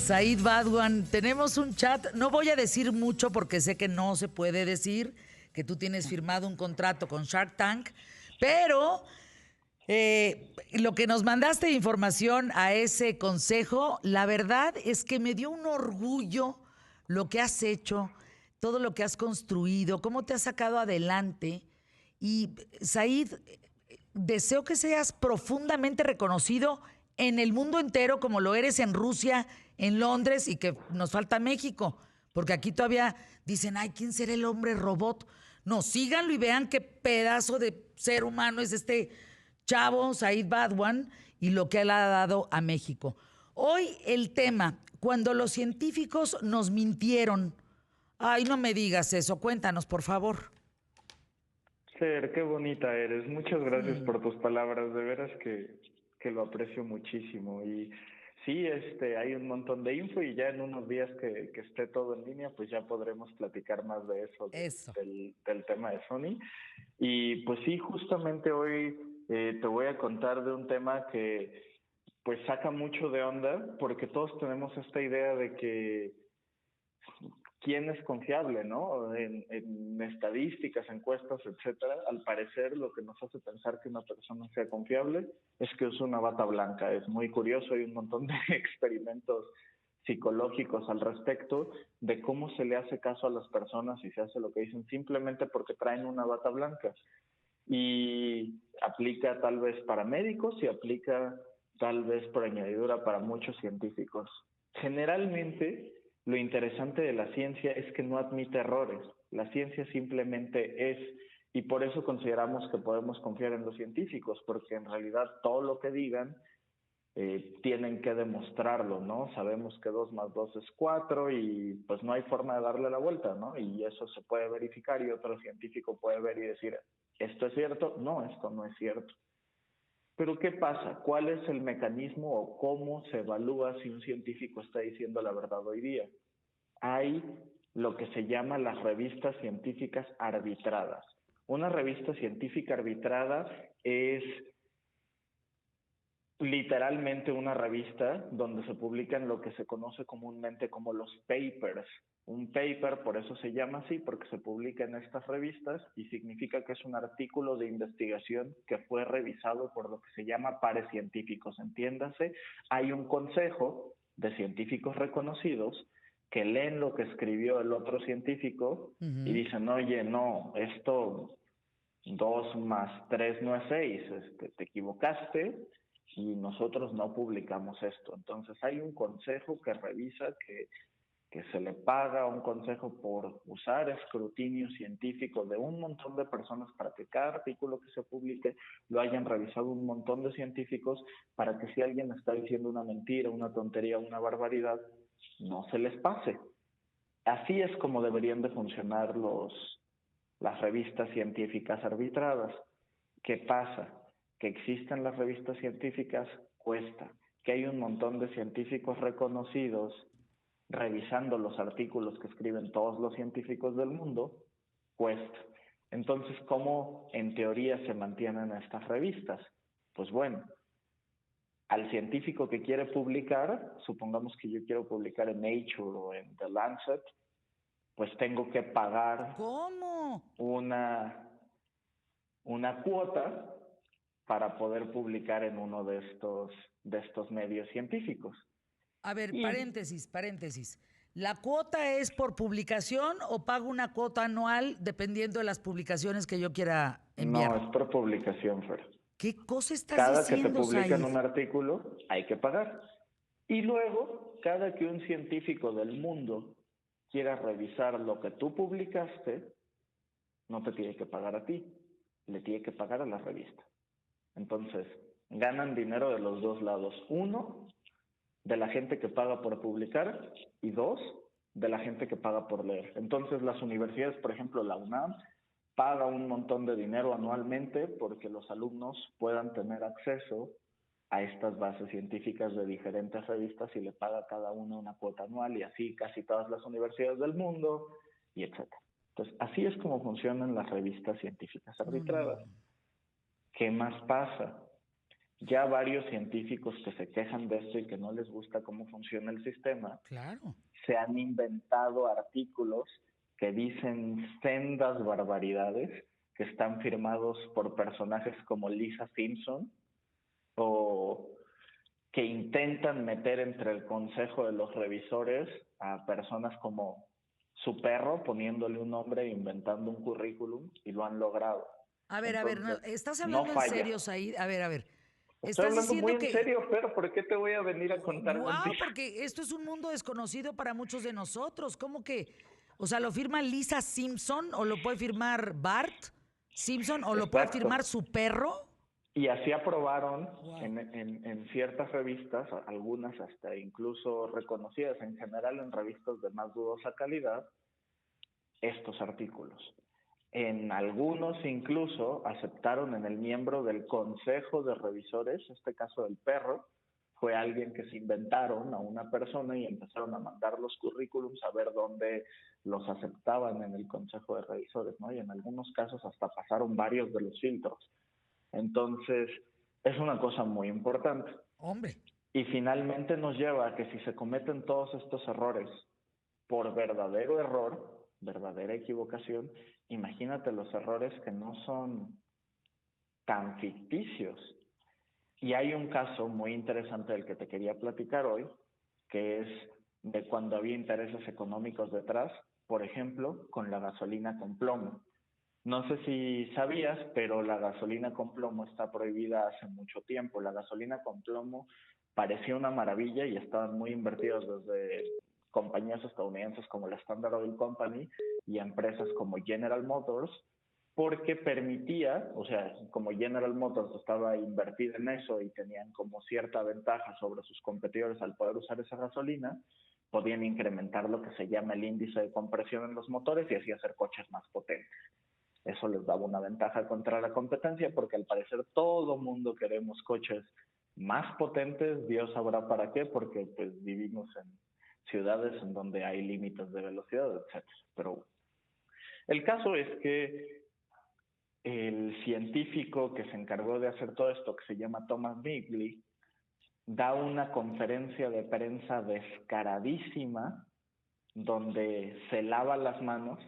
Said Badwan, tenemos un chat. No voy a decir mucho porque sé que no se puede decir, que tú tienes firmado un contrato con Shark Tank, pero lo que nos mandaste de información a ese consejo, la verdad es que me dio un orgullo lo que has hecho, todo lo que has construido, cómo te has sacado adelante. Y Said, deseo que seas profundamente reconocido en el mundo entero como lo eres en Rusia, en Londres y que nos falta México, porque aquí todavía dicen, ay, ¿quién será el hombre robot? No, síganlo y vean qué pedazo de ser humano es este chavo, Said Badwan, y lo que él ha dado a México. Hoy el tema, cuando los científicos nos mintieron. Ay, no me digas eso, cuéntanos, por favor. Ser, qué bonita eres. Muchas gracias por tus palabras. De veras que lo aprecio muchísimo. Y sí, hay un montón de info y ya en unos días que esté todo en línea, pues ya podremos platicar más de eso, Eso. del tema de Sony. Y pues sí, justamente hoy te voy a contar de un tema que pues saca mucho de onda, porque todos tenemos esta idea de que quién es confiable, ¿no? En estadísticas, encuestas, etcétera. Al parecer, lo que nos hace pensar que una persona sea confiable es que usa una bata blanca. Es muy curioso, hay un montón de experimentos psicológicos al respecto de cómo se le hace caso a las personas y se hace lo que dicen simplemente porque traen una bata blanca. Y aplica tal vez para médicos y aplica tal vez por añadidura para muchos científicos. Generalmente, lo interesante de la ciencia es que no admite errores. La ciencia simplemente es, y por eso consideramos que podemos confiar en los científicos, porque en realidad todo lo que digan tienen que demostrarlo, ¿no? Sabemos que 2 más 2 es 4 y pues no hay forma de darle la vuelta, ¿no? Y eso se puede verificar y otro científico puede ver y decir, ¿esto es cierto? No, esto no es cierto. Pero ¿qué pasa? ¿Cuál es el mecanismo o cómo se evalúa si un científico está diciendo la verdad hoy día? Hay lo que se llama las revistas científicas arbitradas. Una revista científica arbitrada es literalmente una revista donde se publican lo que se conoce comúnmente como los papers. Un paper, por eso se llama así, porque se publica en estas revistas y significa que es un artículo de investigación que fue revisado por lo que se llama pares científicos. Entiéndase, hay un consejo de científicos reconocidos que leen lo que escribió el otro científico y dicen, oye, no, esto 2 más 3 no es 6, te equivocaste y nosotros no publicamos esto. Entonces hay un consejo que revisa que se le paga un consejo por usar escrutinio científico de un montón de personas para que cada artículo que se publique lo hayan revisado un montón de científicos para que si alguien está diciendo una mentira, una tontería, una barbaridad, no se les pase. Así es como deberían de funcionar las revistas científicas arbitradas. ¿Qué pasa? Que existen las revistas científicas cuesta, que hay un montón de científicos reconocidos revisando los artículos que escriben todos los científicos del mundo, cuesta. Entonces, ¿cómo en teoría se mantienen estas revistas? Pues bueno, al científico que quiere publicar, supongamos que yo quiero publicar en Nature o en The Lancet, pues tengo que pagar ¿Cómo? una cuota para poder publicar en uno de estos medios científicos. A ver, Y paréntesis. ¿La cuota es por publicación o pago una cuota anual dependiendo de las publicaciones que yo quiera no enviar? es por publicación, Fer. ¿Qué cosa estás Cada que te diciendo, publican Said? un artículo hay que pagar. Y luego, cada que un científico del mundo quiera revisar lo que tú publicaste, no te tiene que pagar a ti, le tiene que pagar a la revista. Entonces, ganan dinero de los dos lados. Uno, de la gente que paga por publicar y dos, de la gente que paga por leer. Entonces las universidades, por ejemplo la UNAM, paga un montón de dinero anualmente porque los alumnos puedan tener acceso a estas bases científicas de diferentes revistas y le paga a cada una cuota anual y así casi todas las universidades del mundo y etcétera. Entonces así es como funcionan las revistas científicas No, no, arbitradas. no. ¿Qué más pasa? ya varios científicos que se quejan de esto y que no les gusta cómo funciona el sistema, Claro. se han inventado artículos que dicen sendas barbaridades, que están firmados por personajes como Lisa Simpson, o que intentan meter entre el consejo de los revisores a personas como su perro, poniéndole un nombre e inventando un currículum, y lo han logrado. A ver, no, Entonces, ¿estás no hablando en falla. serio, Said? A ver. Estoy ¿Estás hablando muy diciendo en que, serio, pero ¿por qué te voy a venir a contar wow, mentiras? porque esto es un mundo desconocido para muchos de nosotros? ¿Cómo que, o sea, lo firma Lisa Simpson o lo puede firmar Bart Simpson o lo puede Exacto. firmar su perro? Y así aprobaron Wow. en ciertas revistas, algunas hasta incluso reconocidas en general en revistas de más dudosa calidad, estos artículos. En algunos incluso aceptaron en el miembro del consejo de revisores, este caso del perro, fue alguien que se inventaron a una persona y empezaron a mandar los currículums a ver dónde los aceptaban en el consejo de revisores, ¿no? Y en algunos casos hasta pasaron varios de los filtros. Entonces, es una cosa muy importante. Hombre, Y finalmente nos lleva a que si se cometen todos estos errores por verdadero error, verdadera equivocación, imagínate los errores que no son tan ficticios. Y hay un caso muy interesante del que te quería platicar hoy, que es de cuando había intereses económicos detrás, por ejemplo, con la gasolina con plomo. No sé si sabías, pero la gasolina con plomo está prohibida hace mucho tiempo. La gasolina con plomo parecía una maravilla y estaban muy invertidos desde compañías estadounidenses como la Standard Oil Company y empresas como General Motors, porque permitía, o sea, como General Motors estaba invertida en eso y tenían como cierta ventaja sobre sus competidores al poder usar esa gasolina, podían incrementar lo que se llama el índice de compresión en los motores y así hacer coches más potentes. Eso les daba una ventaja contra la competencia porque al parecer todo mundo queremos coches más potentes, Dios sabrá para qué, porque pues vivimos en ciudades en donde hay límites de velocidad, etcétera. Pero el caso es que el científico que se encargó de hacer todo esto, que se llama Thomas Bigley, da una conferencia de prensa descaradísima donde se lava las manos,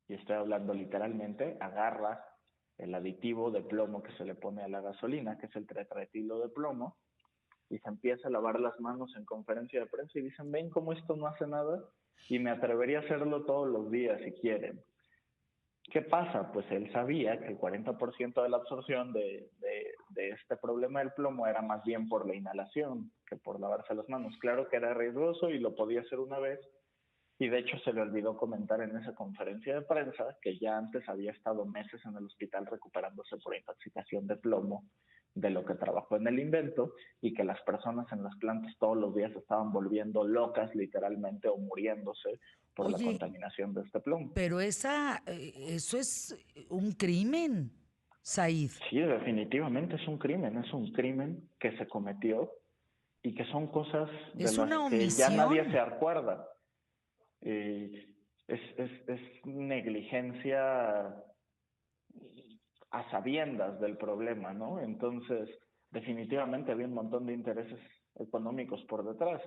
y estoy hablando literalmente, agarra el aditivo de plomo que se le pone a la gasolina, que es el tetraetilo de plomo, y se empieza a lavar las manos en conferencia de prensa y dicen, ven cómo esto no hace nada, y me atrevería a hacerlo todos los días si quieren. ¿Qué pasa? Pues él sabía que el 40% de la absorción de este problema del plomo era más bien por la inhalación que por lavarse las manos. Claro que era riesgoso y lo podía hacer una vez, y de hecho se le olvidó comentar en esa conferencia de prensa que ya antes había estado meses en el hospital recuperándose por intoxicación de plomo de lo que trabajó en el invento, y que las personas en las plantas todos los días estaban volviendo locas literalmente o muriéndose por la oye, contaminación de este plomo. pero eso es un crimen, Said. Sí, definitivamente es un crimen que se cometió y que son cosas de Es las una que ya nadie se omisión. acuerda. Es negligencia a sabiendas del problema, ¿no? Entonces, definitivamente había un montón de intereses económicos por detrás.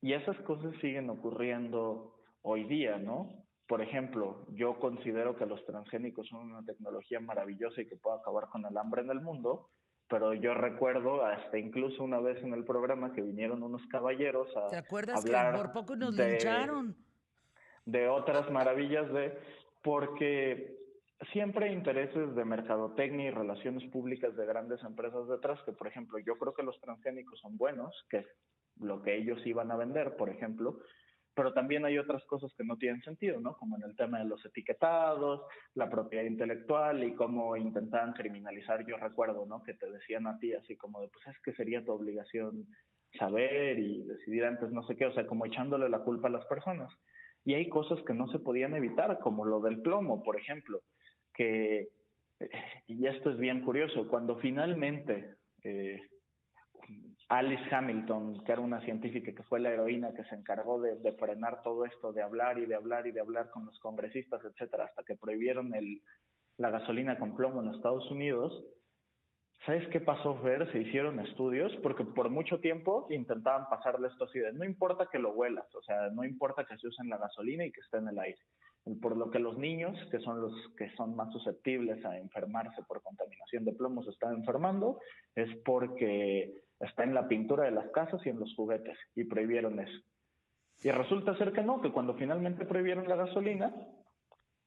Y esas cosas siguen ocurriendo hoy día, ¿no? Por ejemplo, yo considero que los transgénicos son una tecnología maravillosa y que puede acabar con el hambre en el mundo, pero yo recuerdo hasta incluso una vez en el programa que vinieron unos caballeros ¿Te a acuerdas que por hablar poco nos lincharon? de otras maravillas porque siempre hay intereses de mercadotecnia y relaciones públicas de grandes empresas detrás, que por ejemplo yo creo que los transgénicos son buenos, que es lo que ellos iban a vender, por ejemplo, pero también hay otras cosas que no tienen sentido, ¿no? Como en el tema de los etiquetados, la propiedad intelectual y cómo intentaban criminalizar. Yo recuerdo, ¿no? Que te decían a ti así como de, pues es que sería tu obligación saber y decidir antes no sé qué, o sea, como echándole la culpa a las personas. Y hay cosas que no se podían evitar, como lo del plomo, por ejemplo, que, y esto es bien curioso, cuando finalmente Alice Hamilton, que era una científica que fue la heroína que se encargó de frenar todo esto, de hablar y de hablar y de hablar con los congresistas, etcétera, hasta que prohibieron la gasolina con plomo en Estados Unidos, ¿Sabes qué pasó, Fer? Se hicieron estudios porque por mucho tiempo intentaban pasarle esto así de no importa que lo huelas, o sea, no importa que se use en la gasolina y que esté en el aire. Por lo que los niños, que son los que son más susceptibles a enfermarse por contaminación de plomo, se están enfermando, es porque está en la pintura de las casas y en los juguetes, y prohibieron eso. Y resulta ser que no, que cuando finalmente prohibieron la gasolina,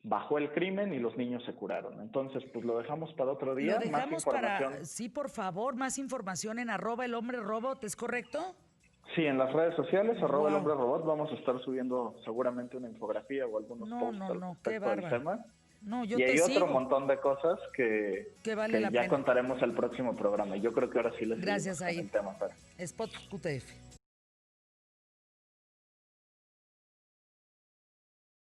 bajó el crimen y los niños se curaron. Entonces, pues lo dejamos para otro Lo día. Más dejamos para, información. sí, por favor, más información en @elhombrerobot, ¿es correcto? Sí, en las redes sociales, @el Wow. hombre robot, vamos a estar subiendo seguramente una infografía o algunos No, posts no, al no, qué respecto del bárbaro. tema. No, yo Y te hay otro sigo, montón de cosas que vale que la ya pena. contaremos el próximo programa. Yo creo que ahora sí le seguimos Gracias, con Aid. el tema, Fer. Spot QTF.